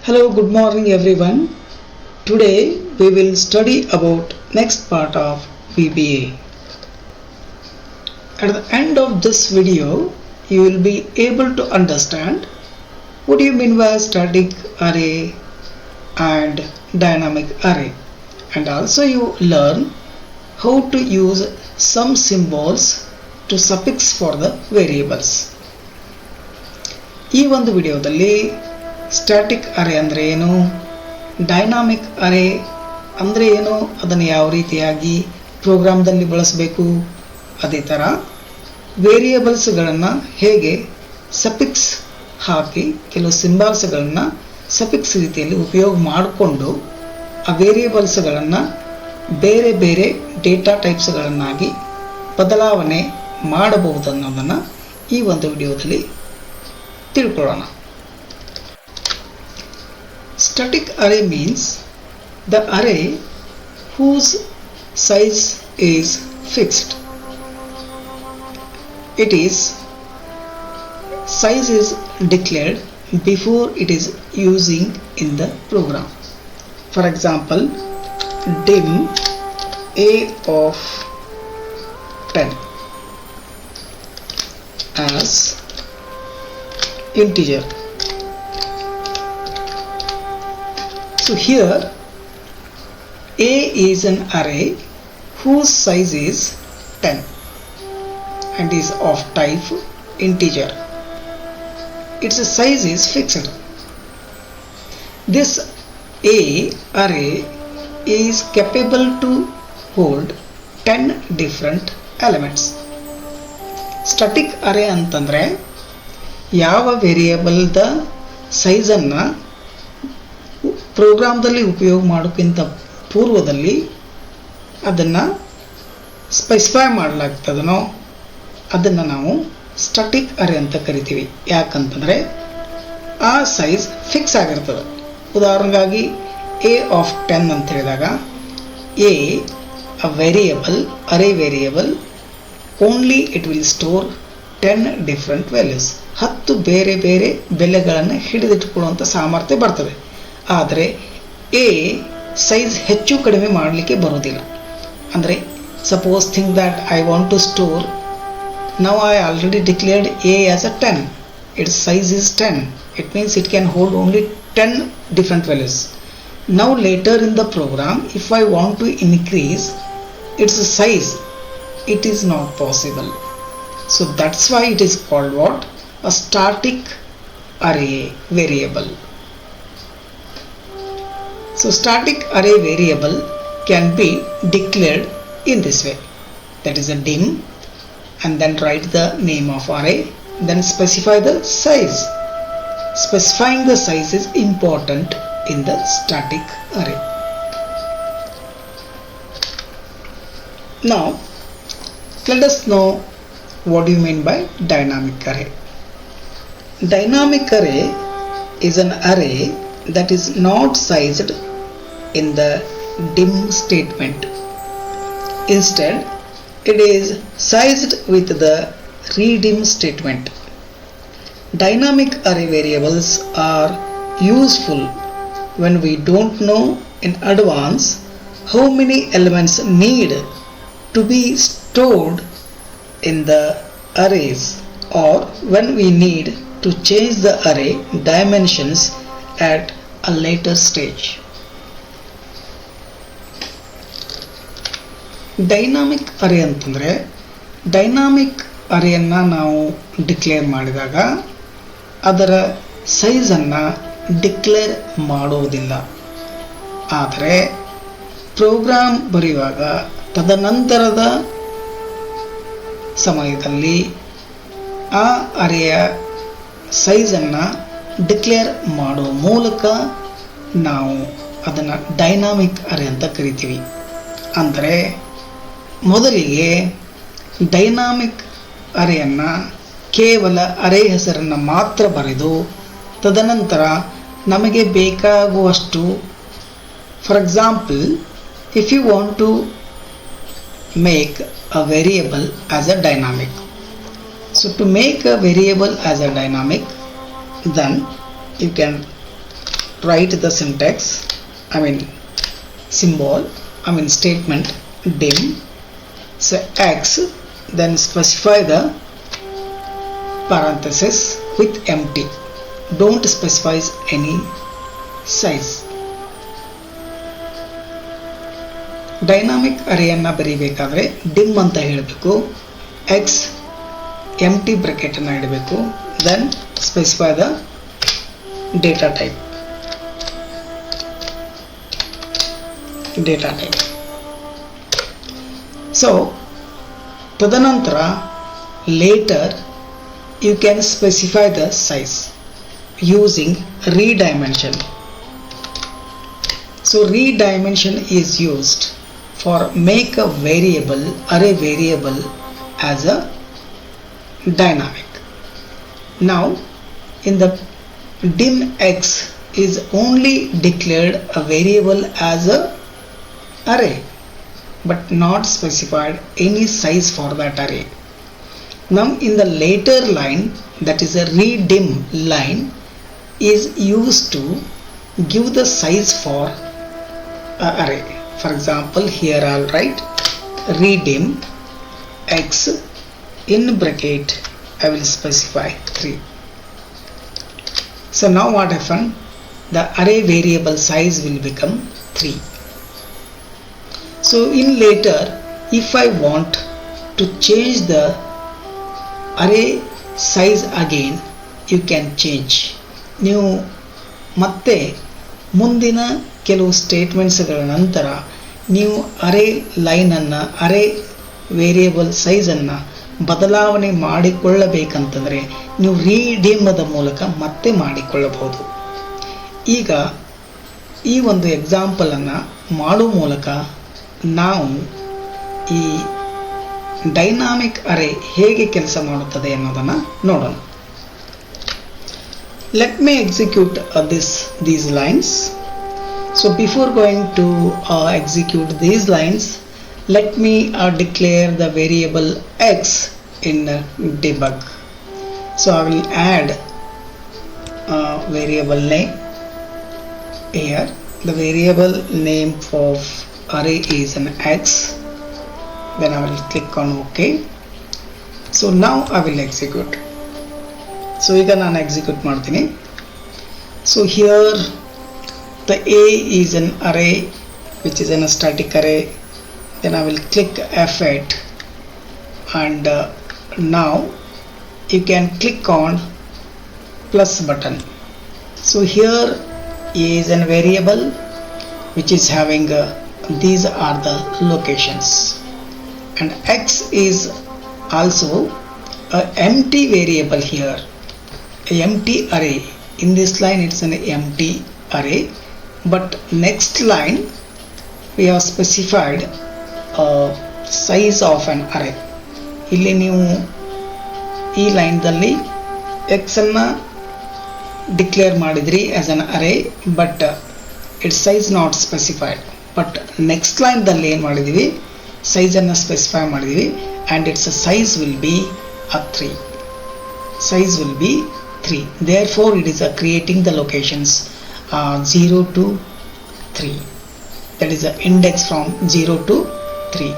Hello, good morning everyone. Today we will study about next part of VBA. At the end of this video, you will be able to understand what do you mean by static array and dynamic array, and also you learn how to use some symbols to suffix for the variables. ಈ ಒಂದು ವಿಡಿಯೋದಲ್ಲಿ static ಅರೇ ಅಂದರೆ ಏನು, dynamic ಅರೇ ಅಂದರೆ ಏನು, ಅದನ್ನು ಯಾವ ರೀತಿಯಾಗಿ ಪ್ರೋಗ್ರಾಮ್ದಲ್ಲಿ ಬಳಸಬೇಕು, ಅದೇ ಥರ ವೇರಿಯೇಬಲ್ಸ್ಗಳನ್ನು ಹೇಗೆ ಸಫಿಕ್ಸ್ ಹಾಕಿ ಕೆಲವು ಸಿಂಬಲ್ಸ್ಗಳನ್ನು ಸಫಿಕ್ಸ್ ರೀತಿಯಲ್ಲಿ ಉಪಯೋಗ ಮಾಡಿಕೊಂಡು ಆ ವೇರಿಯೇಬಲ್ಸ್ಗಳನ್ನು ಬೇರೆ ಬೇರೆ ಡೇಟಾ ಟೈಪ್ಸ್ಗಳನ್ನಾಗಿ ಬದಲಾವಣೆ ಮಾಡಬಹುದನ್ನೋದನ್ನು ಈ ಒಂದು ವಿಡಿಯೋದಲ್ಲಿ ತಿಳ್ಕೊಳ್ಳೋಣ. Static array means the array whose size is fixed. Size is declared before it is using in the program. For example, dim a of 10 as integer. So here a is an array whose size is 10 and is of type integer. Its size is fixed. This a array is capable to hold 10 different elements. Static array ಅಂತಂದ್ರೆ ಯಾವ variable the size ಅನ್ನ ಪ್ರೋಗ್ರಾಮ್ದಲ್ಲಿ ಉಪಯೋಗ ಮಾಡೋಕ್ಕಿಂತ ಪೂರ್ವದಲ್ಲಿ ಅದನ್ನು specify ಮಾಡಲಾಗ್ತದನೋ ಅದನ್ನು ನಾವು static ಅರೇ ಅಂತ ಕರಿತೀವಿ. ಯಾಕಂತಂದರೆ ಆ ಸೈಜ್ ಫಿಕ್ಸ್ ಆಗಿರ್ತದೆ. ಉದಾಹರಣೆಗಾಗಿ ಎ ಆಫ್ 10 ಅಂತ ಹೇಳಿದಾಗ A a variable, array variable, only it will store 10 different values. 10 ಬೇರೆ ಬೇರೆ ಬೆಲೆಗಳನ್ನು ಹಿಡಿದಿಟ್ಟುಕೊಳ್ಳುವಂಥ ಸಾಮರ್ಥ್ಯ ಬರ್ತದೆ. ಆದರೆ ಎ ಸೈಜ್ ಹೆಚ್ಚು ಕಡಿಮೆ ಮಾಡಲಿಕ್ಕೆ ಬರೋದಿಲ್ಲ. ಅಂದರೆ suppose think that I want to store, now I already declared a as a 10, its size is 10, it means it can hold only 10 different values. Now later in the program if I want to increase its size, it is not possible. So that's why it is called what, a static array variable. So static array variable can be declared in this way, that is a dim, and then write the name of array, then specify the size. Specifying the size is important in the static array. Now let us know what do you mean by dynamic array. Dynamic array is an array that is not sized in the dim statement. Instead, it is sized with the redim statement. Dynamic array variables are useful when we don't know in advance how many elements need to be stored in the arrays, or when we need to change the array dimensions at a later stage. Dynamic array ಅಂತಂದರೆ, dynamic ಅರೇಯನ್ನು ನಾವು declare ಮಾಡಿದಾಗ ಅದರ ಸೈಜನ್ನು declare ಮಾಡೋದಿಲ್ಲ. ಆದರೆ program ಬರೆಯುವಾಗ ತದನಂತರದ ಸಮಯದಲ್ಲಿ ಆ ಅರೇಯ ಸೈಜನ್ನು declare ಮಾಡೋ ಮೂಲಕ ನಾವು ಅದನ್ನು ಡೈನಾಮಿಕ್ ಅರೇ ಅಂತ ಕರಿತೀವಿ. ಅಂದರೆ ಮೊದಲಿಗೆ ಡೈನಾಮಿಕ್ ಅರೇಯನ್ನು ಕೇವಲ ಅರೇ ಹೆಸರನ್ನು ಮಾತ್ರ ಬರೆದು ತದನಂತರ ನಮಗೆ ಬೇಕಾಗುವಷ್ಟು, for example if you want to make a variable as a dynamic, so to make a variable as a dynamic, then you can write the syntax, I mean symbol, I mean statement dim, so x, then specify the parenthesis with empty, don't specify any size. Dynamic ಅರೇಯನ್ನು ಬರೀಬೇಕಾದ್ರೆ dim ಅಂತ ಹೇಳಬೇಕು, x empty ಬ್ರಾಕೆಟನ್ನು ಇಡಬೇಕು, then specify the data type. So ತದನಂತರ later you can specify the size using redimension. So redimension is used for make a variable, array variable as a dynamic. Now in the dim x is only declared a variable as a array but not specified any size for that array. Now in the later line, that is a redim line, is used to give the size for an array. For example, here I'll write redim x in bracket, I will specify 3. So now what happened? The array variable size will become 3. So in later, if I want to change the array size again, you can change. ನೀವು ಮತ್ತೆ ಮುಂದಿನ ಕೆಲವು ಸ್ಟೇಟ್ಮೆಂಟ್ಸ್ಗಳ ನಂತರ ನೀವು ಅರೇ ಲೈನನ್ನು, ಅರೇ variable ಸೈಜನ್ನು ಬದಲಾವಣೆ ಮಾಡಿಕೊಳ್ಳಬೇಕಂತಂದರೆ ನೀವು ರೀಡೀಮದ ಮೂಲಕ ಮತ್ತೆ ಮಾಡಿಕೊಳ್ಳಬಹುದು. ಈಗ ಈ ಒಂದು ಎಕ್ಸಾಂಪಲನ್ನು ಮಾಡುವ ಮೂಲಕ ನಾವು ಈ ಡೈನಾಮಿಕ್ ಅರೇ ಹೇಗೆ ಕೆಲಸ ಮಾಡುತ್ತದೆ ಅನ್ನೋದನ್ನು ನೋಡೋಣ. Let me execute these lines. So before going to execute these lines, let me declare the variable x in debug. So I will add variable name here. The variable name of array is an x. Then I will click on OK. So now I will execute. So ಈಗ ನಾನು execute ಮಾಡ್ತೀನಿ. So here the A is an array which is in a static array. Then I will click F8 and now you can click on plus button. So here A is a variable which is having these are the locations, and X is also a empty variable here, a empty array. In this line it's an empty array, but next line we have specified a size of an array. ಇಲ್ಲಿ ನೀವು ಈ ಲೈನ್ದಲ್ಲಿ x ಅನ್ನು declare ಮಾಡಿದ್ರಿ as an array, but its size not specified. But next ಲೈನ್ದಲ್ಲಿ ಏನು ಮಾಡಿದ್ದೀವಿ, ಸೈಜನ್ನು ಸ್ಪೆಸಿಫೈ ಮಾಡಿದ್ದೀವಿ, and its size will be a 3. Size will be 3. Therefore it is creating the locations 0 to 3. That is the index from 0 to 3.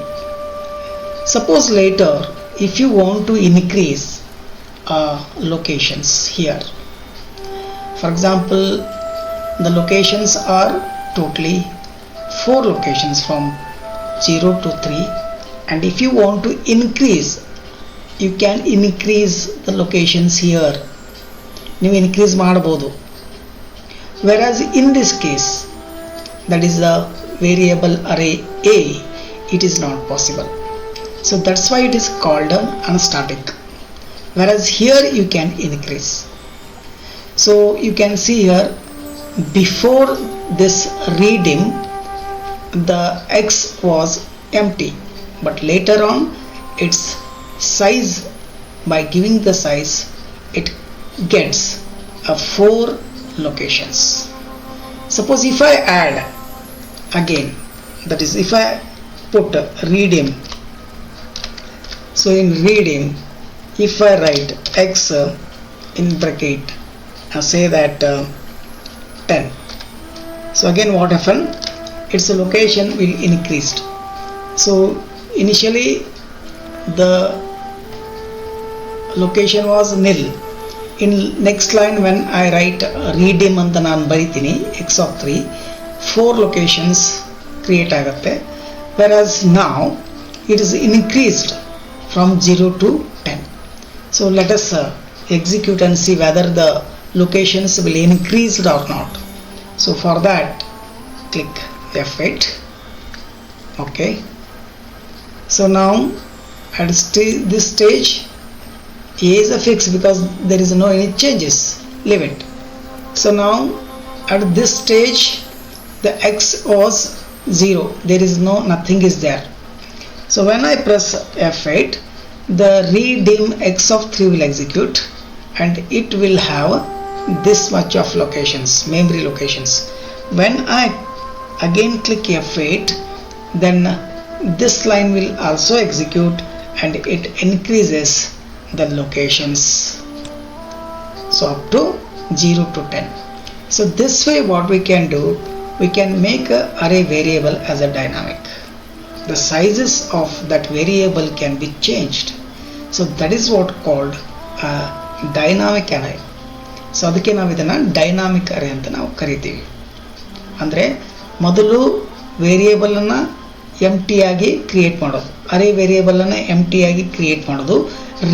Suppose later if you want to increase locations here, for example the locations are totally 4 locations from 0 to 3, and if you want to increase, you can increase the locations here. ನೀವು increase ಮಾಡಬಹುದು. Whereas in this case, that is the variable array A, it is not possible. So that's why it is called an static. Whereas here you can increase. So you can see here, before this redim the x was empty, but later on its size, by giving the size, it gets 4 locations. Suppose if I add again, that is if I put redim, so in redim if I write x in bracket, say that 10, So again what happened, its location will increased. So initially the location was nil. In next line when I write redim ಅಂತ ನಾನು ಬರಿತೀನಿ x of 3, 4 locations create ಆಗುತ್ತೆ, whereas now it is increased from 0 to 10. So let us execute and see whether the locations will increase or not. So for that click F8. Okay, so now at this stage A is a fix because there is no any changes, leave it. So now at this stage the x was 0, there is nothing is there. So when I press F8, the redim x of 3 will execute and it will have this much of locations, memory locations. When I again click F8, then this line will also execute and it increases the locations, so up to 0 to 10. So this way what we can do, we can make a array variable as a dynamic. The sizes of that variable can be changed. So that is what called a dynamic array. So ಅದಕ್ಕೆ ನಾವು ಇದನ್ನು dynamic array ಅಂತ ನಾವು ಕರಿತೀವಿ. ಅಂದರೆ ಮೊದಲು ವೇರಿಯೇಬಲನ್ನು ಎಂಟಿ ಆಗಿ create ಮಾಡೋದು, ಅರೇ ವೇರಿಯೇಬಲನ್ನು ಎಂಟಿ ಆಗಿ ಕ್ರಿಯೇಟ್ ಮಾಡೋದು,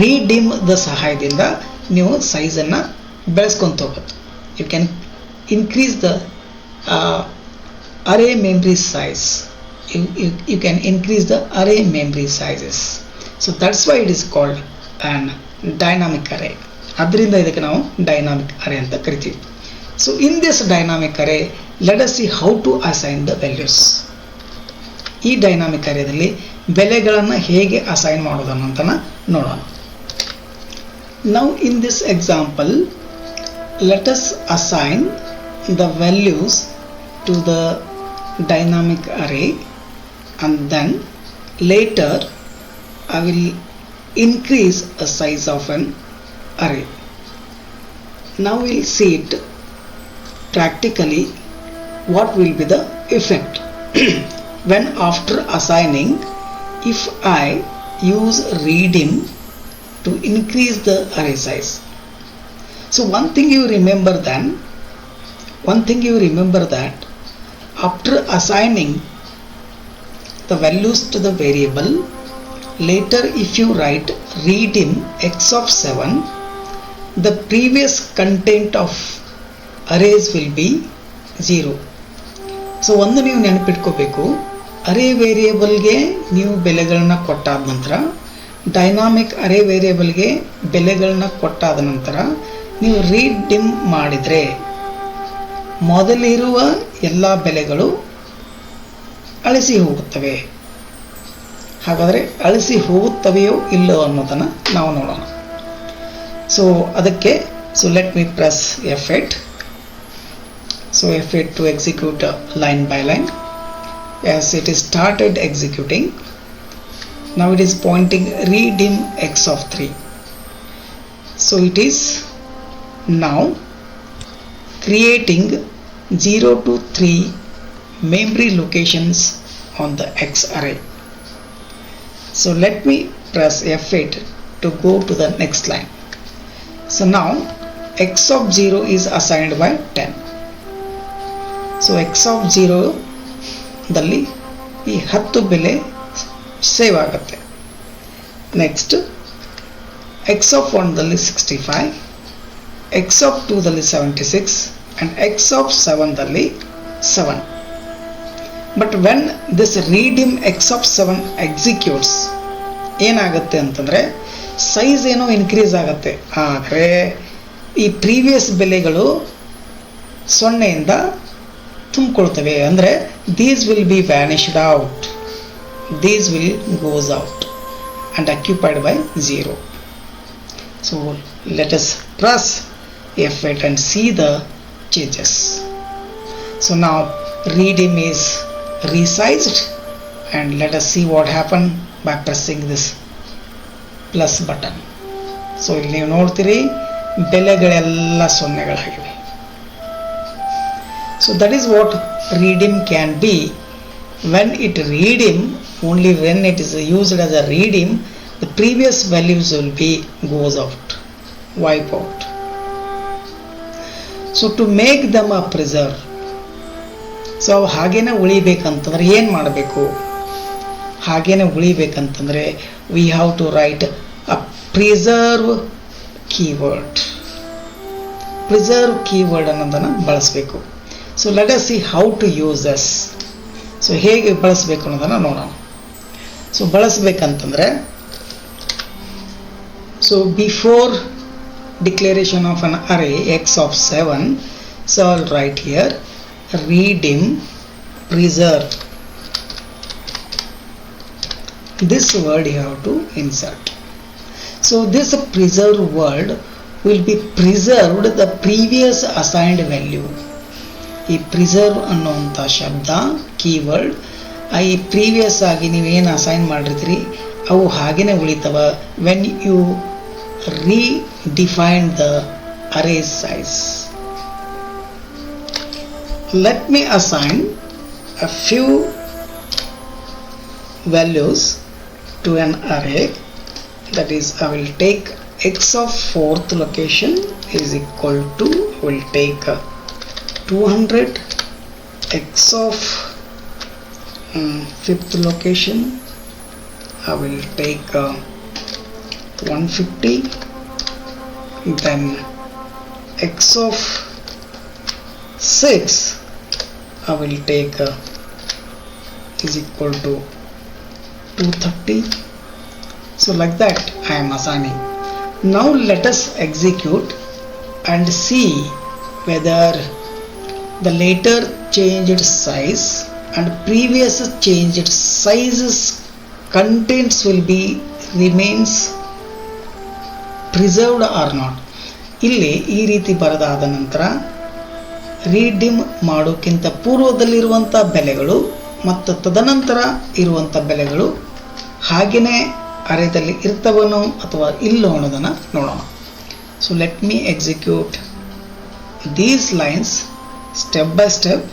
ರೀಡಿಮ್ ದ ಸಹಾಯದಿಂದ ನೀವು ಸೈಜನ್ನು ಬೆಳೆಸ್ಕೊಂತ ಹೋಗೋದು. You can increase the array memory size. You can increase the array memory sizes. So that's why it is called an dynamic array. ಅದರಿಂದ ಇದಕ್ಕೆ ನಾವು ಡೈನಾಮಿಕ್ ಅರೇ ಅಂತ ಕರಿತೀವಿ. So in this dynamic array let us see how to assign the values. ಈ dynamic ಅರೇದಲ್ಲಿ ಬೆಲೆಗಳನ್ನು ಹೇಗೆ assign ಮಾಡೋದು ಅಂತ ನೋಡೋಣ. Now in this example let us assign the values to the dynamic array, and then later I will increase the size of an array. Now we'll see it practically what will be the effect when after assigning, if I use redim to increase the array size. So one thing you remember that after assigning the values to the variable, later if you write redim x of 7, the previous content of arrays will be 0. So ಒಂದು ನೀವು ನೆನಪಿಟ್ಕೋಬೇಕು, ಅರೇ ವೇರಿಯೇಬಲ್ಗೆ ನೀವು ಬೆಲೆಗಳನ್ನ ಕೊಟ್ಟಾದ ನಂತರ, dynamic ಅರೇ ವೇರಿಯೇಬಲ್ಗೆ ಬೆಲೆಗಳನ್ನ ಕೊಟ್ಟಾದ ನಂತರ ನೀವು redeem ಮಾಡಿದರೆ ಮೊದಲಿರುವ ಎಲ್ಲ ಬೆಲೆಗಳು ಅಳಿಸಿ ಹೋಗುತ್ತವೆ. ಹಾಗಾದರೆ ಅಳಿಸಿ ಹೋಗುತ್ತವೆಯೋ ಇಲ್ಲೋ ಅನ್ನೋದನ್ನು ನಾವು ನೋಡೋಣ. ಸೊ ಅದಕ್ಕೆ let me press F8. So F8 to execute line by line. As it is started executing, now it is pointing redim x of 3. So it is now creating 0 to 3 memory locations on the X array. So let me press F8 to go to the next line. So now X of 0 is assigned by 10. So X of 0 ದಲ್ಲಿ ಈ 10 ಬೆಲೆ save ಆಗುತ್ತೆ. Next X of 1 ದಲ್ಲಿ 65, X of 2 ದಲ್ಲಿ 76 and X of 7 ದಲ್ಲಿ 7. But when this redim X of 7 executes, ಏನಾಗುತ್ತೆ ಅಂತಂದರೆ size ಏನೋ ಇನ್ಕ್ರೀಸ್ ಆಗುತ್ತೆ, ಆದರೆ ಈ ಪ್ರೀವಿಯಸ್ ಬೆಲೆಗಳು 0ಯಿಂದ ತುಂಬಿಕೊಳ್ತವೆ. ಅಂದರೆ these will be vanished out, these will goes out and occupied by 0. So let us press F8 and see the changes. So now redim is resized, and let us see what happened by pressing this plus button. So ಇಲ್ಲಿ ನೀವು ನೋಡ್ತೀರಿ ಬೆಲೆಗಳೆಲ್ಲ 0ಗಳಾಗಿವೆ. So that is what redeem can be. When it redeem, only when it is used as a redeem, the previous values will be goes out, wipe out. So to make them a preserve, so ಅವು ಹಾಗೇನೆ ಉಳಿಬೇಕಂತಂದ್ರೆ ಏನು ಮಾಡಬೇಕು? ಹಾಗೇನೆ ಉಳಿಬೇಕಂತಂದರೆ we have to write a preserve keyword. Preserve keyword ಅನ್ನೋದನ್ನು ಬಳಸಬೇಕು. So let us see how to use this. So ಹೇಗೆ ಬಳಸಬೇಕು ಅನ್ನೋದನ್ನು ನೋಡೋಣ. ಸೊ ಬಳಸಬೇಕಂತಂದರೆ, so before declaration of an array x of 7, so I'll write here redeem preserve. This word you have to insert. So this preserve word will be preserved the previous assigned value. ಈ preserve ಅನ್ನುವಂಥ ಶಬ್ದ keyword ಈ previous ಆಗಿ ನೀವೇನು assign ಮಾಡಿರ್ತೀರಿ ಅವು ಹಾಗೇನೆ ಉಳಿತವ when you redefine the array size. Let me assign a few values to an array. That is, I will take x of 4th location is equal to, I will take 200, x of 5th location I will take 150, then x of 6 I will take is equal to 230. So like that I am assigning. Now let us execute and see whether the later changed size and previous changed sizes contents will be remains preserved or not. ಇಲ್ಲಿ ಈ ರೀತಿ ಬರೆದಾದ ನಂತರ redeem ಮಾಡೋಕ್ಕಿಂತ ಪೂರ್ವದಲ್ಲಿರುವಂಥ ಬೆಲೆಗಳು ಮತ್ತು ತದನಂತರ ಇರುವಂಥ ಬೆಲೆಗಳು ಹಾಗೆಯೇ ಅರೇದಲ್ಲಿ ಇರ್ತವನೋ ಅಥವಾ ಇಲ್ಲೋ ಅನ್ನೋದನ್ನು ನೋಡೋಣ. So let me execute these lines step by step.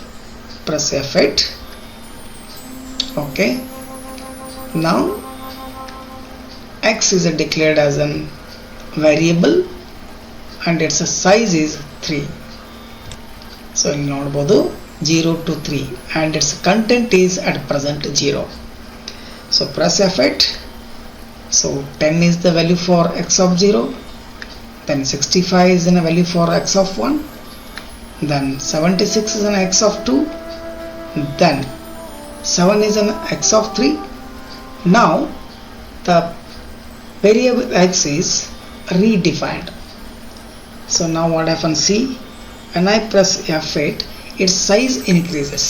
Press F8. Okay, now x is declared as an variable and its size is 3. So ಇಲ್ಲಿ ನೋಡಬಹುದು 0 to 3 and its content is at present 0. So press F8. So 10 is the value for x of 0, then 65 is a value for x of 1, then 76 is an x of 2, then 7 is an x of 3. Now the variable x is redefined. So now what happens, see, when I press F8 its size increases.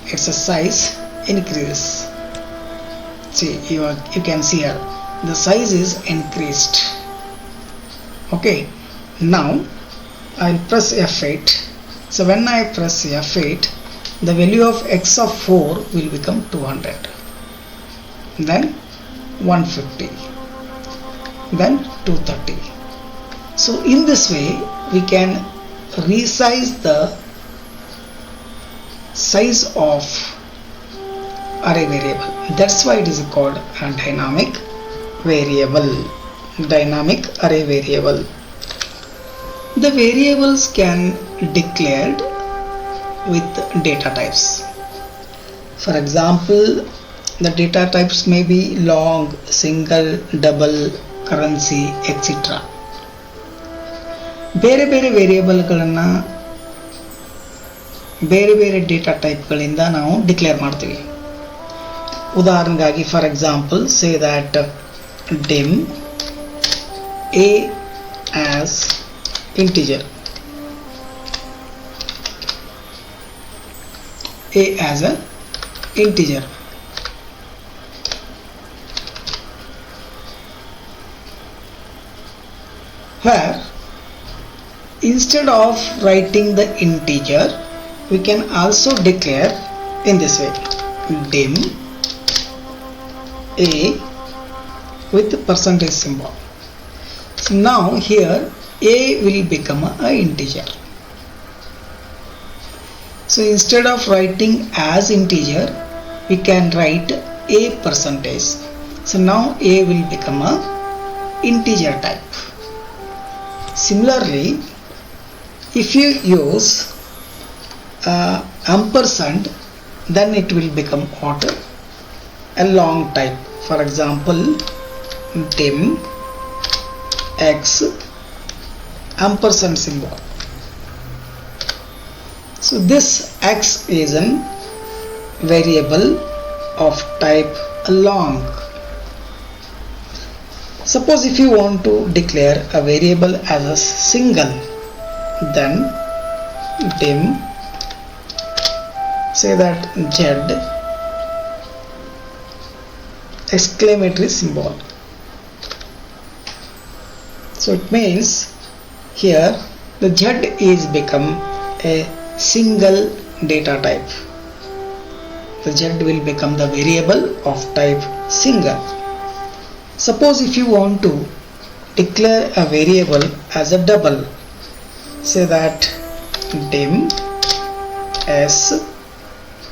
Its size increases. See, you can see here the size is increased. Okay, now I will press F8. So when I press F8 the value of x of 4 will become 200, then 150, then 230. So in this way we can resize the size of array variable. That's why it is called a dynamic variable, dynamic array variable. The variables can declared with data types. For example, the data types may be long, single, double, currency, etc. ಬೇರೆ ಬೇರೆ ವೇರಿಯೇಬಲ್ಗಳನ್ನು ಬೇರೆ ಬೇರೆ data ಟೈಪ್ಗಳಿಂದ ನಾವು declare ಮಾಡ್ತೀವಿ. ಉದಾಹರಣೆಗಾಗಿ for example say that dim a as integer, a as a integer, where instead of writing the integer we can also declare in this way dim a with the percentage symbol. So now here a will become a integer. So instead of writing as integer, we can write a percentage. So now a will become a integer type. Similarly, if you use ampersand, then it will become what? A long type. For example, dim x ampersand symbol. So this x is an variable of type long. Suppose if you want to declare a variable as a single, then dim, say that z exclamatory symbol. So it means here the z is become a single data type. The z will become the variable of type single. Suppose if you want to declare a variable as a double, say that dim s,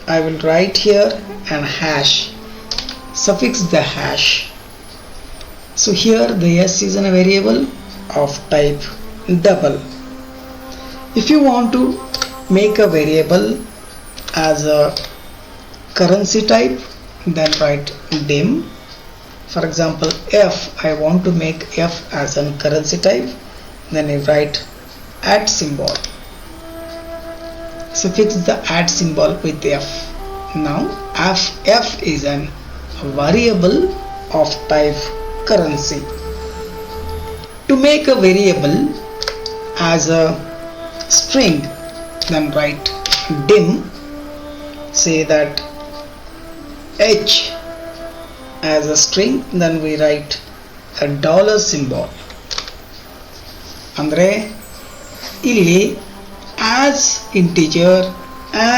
I will write here and hash, suffix the hash. So here the s is a variable of type double. If you want to make a variable as a currency type, then write dim. For example, f, I want to make f as a currency type, then I write at symbol, suffix the at symbol with f. Now f is a variable of type currency. To make a variable as a string, then write dim, say that h as a string, then we write a dollar symbol. ಅಂದ್ರೆ ಇಲ್ಲಿ as integer,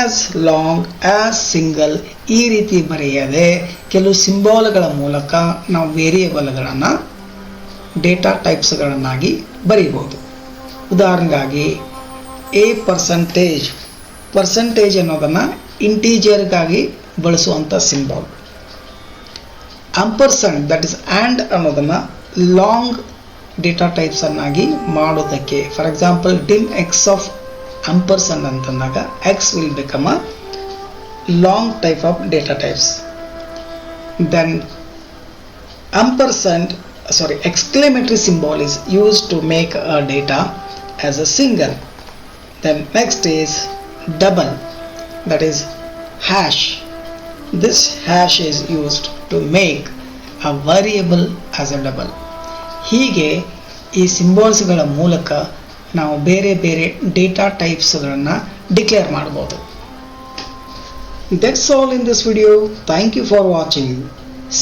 as long, as single ಈ ರೀತಿ ಬರೆಯದೆ ಕೆಲವು ಸಿಂಬಾಲ್ಗಳ ಮೂಲಕ ನಾವು ವೇರಿಯೇಬಲ್ಗಳನ್ನು data ಟೈಪ್ಸ್ಗಳನ್ನಾಗಿ ಬರೀಬಹುದು. ಉದಾಹರಣೆಗಾಗಿ a percentage ಅನ್ನೋದನ್ನು ಇಂಟೀಜರ್ಗಾಗಿ ಬಳಸುವಂಥ symbol. Ampersand, that is and ಅನ್ನೋದನ್ನು ಲಾಂಗ್ ಡೇಟಾ ಟೈಪ್ಸ್ ಅನ್ನಾಗಿ ಮಾಡೋದಕ್ಕೆ, for example dim x of ampersand ಅಂತಂದಾಗ x will become a long type of data types. Then exclamatory symbol is used to make a data as a single. Then next is double, that is hash. This hash is used to make a variable as a double. ಹೀಗೆ ಈ ಸಿಂಬಾಲ್ಸ್ಗಳ ಮೂಲಕ ನಾವು ಬೇರೆ ಬೇರೆ data ಟೈಪ್ಸ್ಗಳನ್ನು declare ಮಾಡಬಹುದು. That's all in this video. Thank you for watching.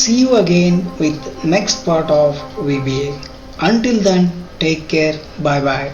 See you again with next part of VBA. Until then, take care. Bye bye.